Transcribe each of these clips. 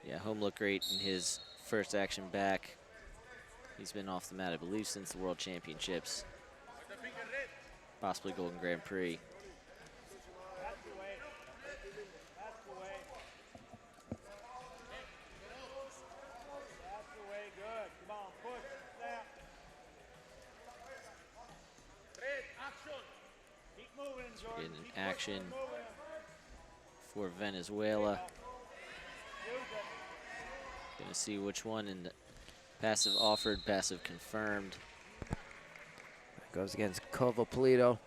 Yeah, Holm looked great in his first action back. He's been off the mat, I believe, since the World Championships, possibly Golden Grand Prix. Getting an action for Venezuela. Gonna see which one, and passive offered, passive confirmed. Goes against COVA Pulido.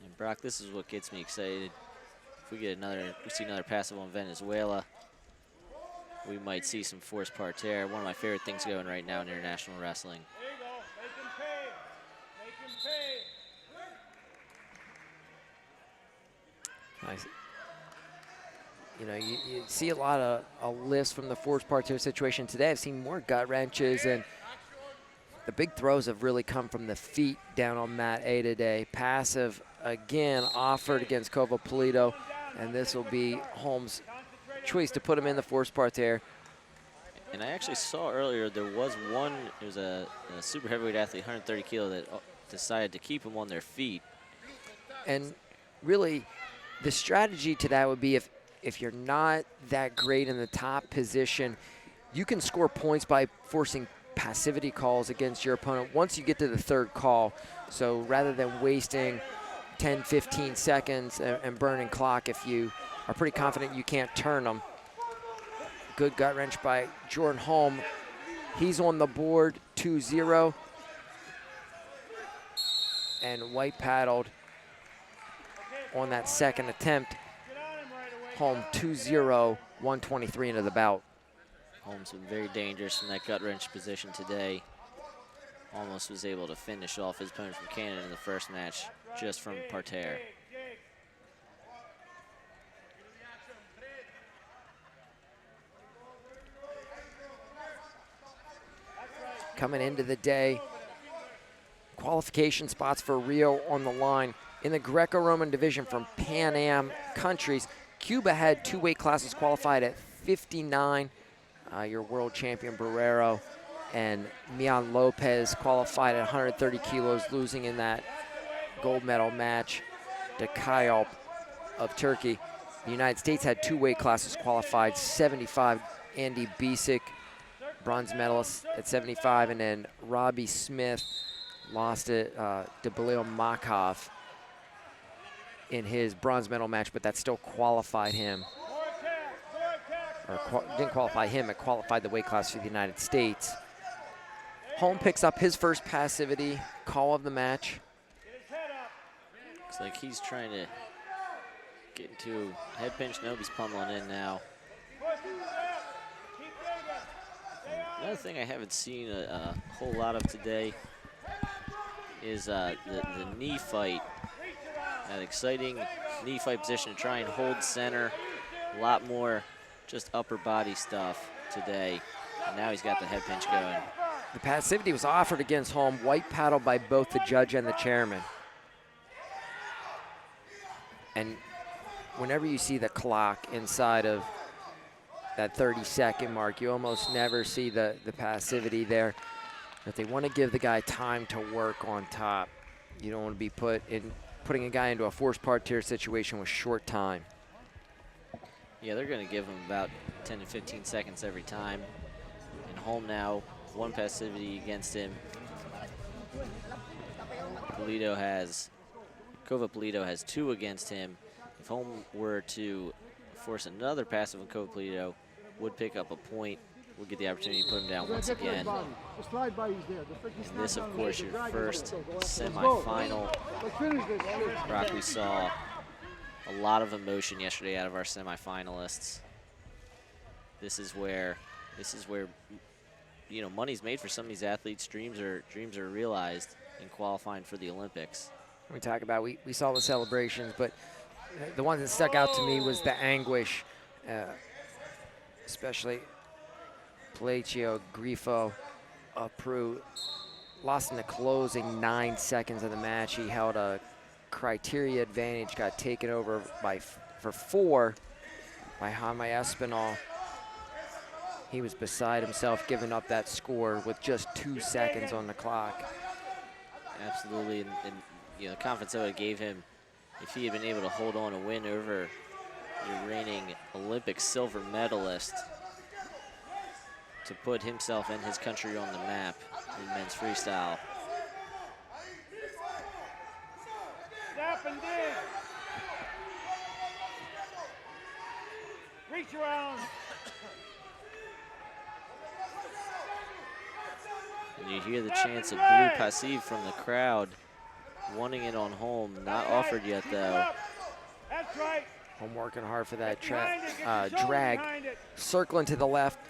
And Brock, this is what gets me excited. If we see another passive on Venezuela, we might see some forced parterre. One of my favorite things going right now in international wrestling. There you go. Make him pay. Make him pay. Nice. You know, you see a lot of lifts from the forced parterre situation today. I've seen more gut wrenches, and the big throws have really come from the feet down on mat A today. Passive, again, offered against COVA Pulido, and this will be Holm's choice to put him in the forced parterre. And I actually saw earlier there was one, it was a super heavyweight athlete, 130 kilo, that decided to keep him on their feet. And really, the strategy to that would be if you're not that great in the top position, you can score points by forcing passivity calls against your opponent once you get to the third call. So rather than wasting 10, 15 seconds and burning clock, if you are pretty confident you can't turn them. Good gut wrench by Jordan Holm. He's on the board, 2-0. And white paddled on that second attempt. Holm 2-0, 123 into the bout. Holm's been very dangerous from that gut wrench position today. Almost was able to finish off his opponent from Canada in the first match just from parterre. Coming into the day, qualification spots for Rio on the line. In the Greco-Roman division from Pan Am countries, Cuba had two weight classes qualified at 59. Your world champion Barrero and Mian Lopez qualified at 130 kilos, losing in that gold medal match to Kayalp of Turkey. The United States had two weight classes qualified, 75, Andy Bisic, bronze medalist at 75, and then Robbie Smith lost it to Belil Makov in his bronze medal match, but that still qualified him. Or didn't qualify him, it qualified the weight class for the United States. Holm picks up his first passivity, call of the match. Looks like he's trying to get into a head pinch. Nope, he's pummeling in now. Another thing I haven't seen a whole lot of today is the knee fight. That exciting knee fight position to try and hold center. A lot more just upper body stuff today. And now he's got the head pinch going. The passivity was offered against Holm, white paddle by both the judge and the chairman. And whenever you see the clock inside of that 30-second mark, you almost never see the passivity there. But they want to give the guy time to work on top. You don't want to be putting a guy into a forced parterre situation with short time. Yeah, they're going to give him about 10 to 15 seconds every time. And Holm now, one passivity against him. COVA Pulido has two against him. If Holm were to force another passive on COVA Pulido, would pick up a point, would get the opportunity to put him down once again. And this, of course, your first semifinal. Brock, we saw a lot of emotion yesterday out of our semifinalists. This is where, you know, money's made for some of these athletes. Dreams are realized in qualifying for the Olympics. We talk about, we saw the celebrations, but the one that stuck out to me was the anguish, especially Palacio, Grifo, Pru, lost in the closing 9 seconds of the match. He held a criteria advantage, got taken over for 4, by Jaime Espinal. He was beside himself giving up that score with just 2 seconds on the clock. Absolutely, and you know, the confidence that it gave him, if he had been able to hold on a win over the reigning Olympic silver medalist, to put himself and his country on the map in men's freestyle. Snap and dig. Reach around. And you hear the chants of blue passive from the crowd, wanting it on home. Not offered yet, though. That's right. I'm working hard for that Drag. drag. Circling to the left.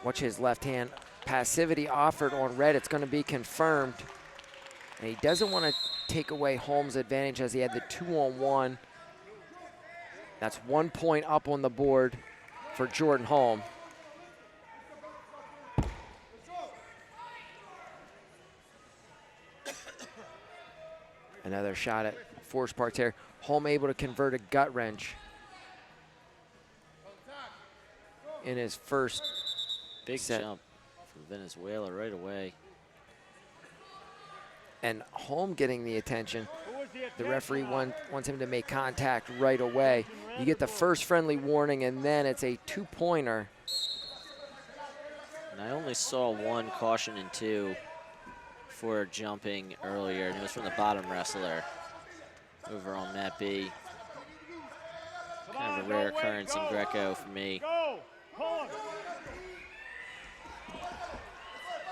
Watch his left hand. Passivity offered on red. It's going to be confirmed. And he doesn't want to take away Holm's advantage as he had the 2-on-1. That's 1 point up on the board for Jordan Holm. Another shot at force parterre. Holm able to convert a gut wrench in his first Big set. jump from Venezuela right away. And Holm getting the attention. The referee wants him to make contact right away. You get the first friendly warning, and then it's a 2-pointer. And I only saw 1 caution and 2 for jumping earlier, and it was from the bottom wrestler over on mat B. Kind of a rare occurrence in Greco for me.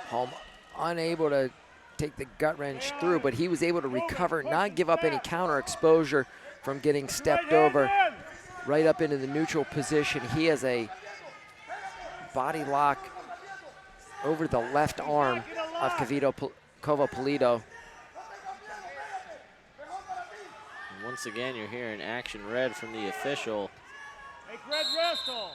Holm unable to take the gut wrench through, but he was able to recover, not give up any counter exposure from getting stepped over right up into the neutral position. He has a body lock over the left arm of COVA Pulido. And once again, you're hearing action red from the official. Make red wrestle.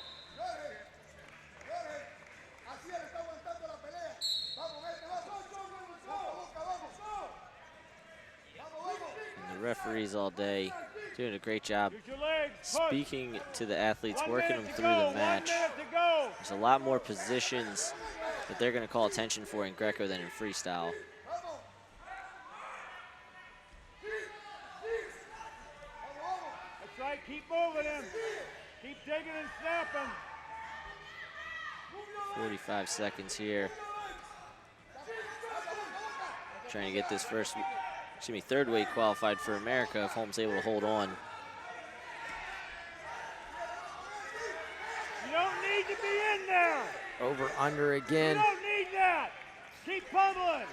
And the referees all day doing a great job Use your legs. Push. speaking to the athletes, 1 working them minute to through go. the match. 1 minute to go. There's a lot more positions that they're going to call attention for in Greco than in freestyle. That's right. Keep moving him. Keep digging and snapping. 45 seconds here. Trying to get this third weight qualified for America if Holm's able to hold on. You don't need to be in there. Over, under You again. don't need that. Keep pummeling.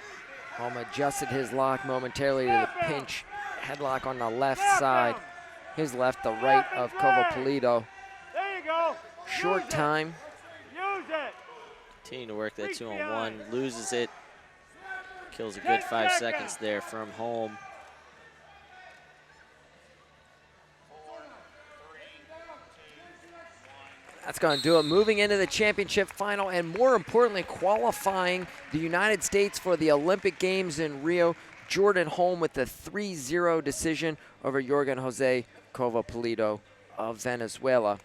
Holm adjusted his lock momentarily to the pinch headlock on the left Snap side. him. His left, the right of COVA Pulido. There you go. Short Use it. time. Use it. Continuing to work that Reach 2-on-1, behind. loses it. Kills a 10 good 5 seconds. seconds there from Holm. That's going to do it. Moving into the championship final, and more importantly, qualifying the United States for the Olympic Games in Rio. Jordan Holm with the 3-0 decision over Jorgen Jose COVA Pulido of Venezuela.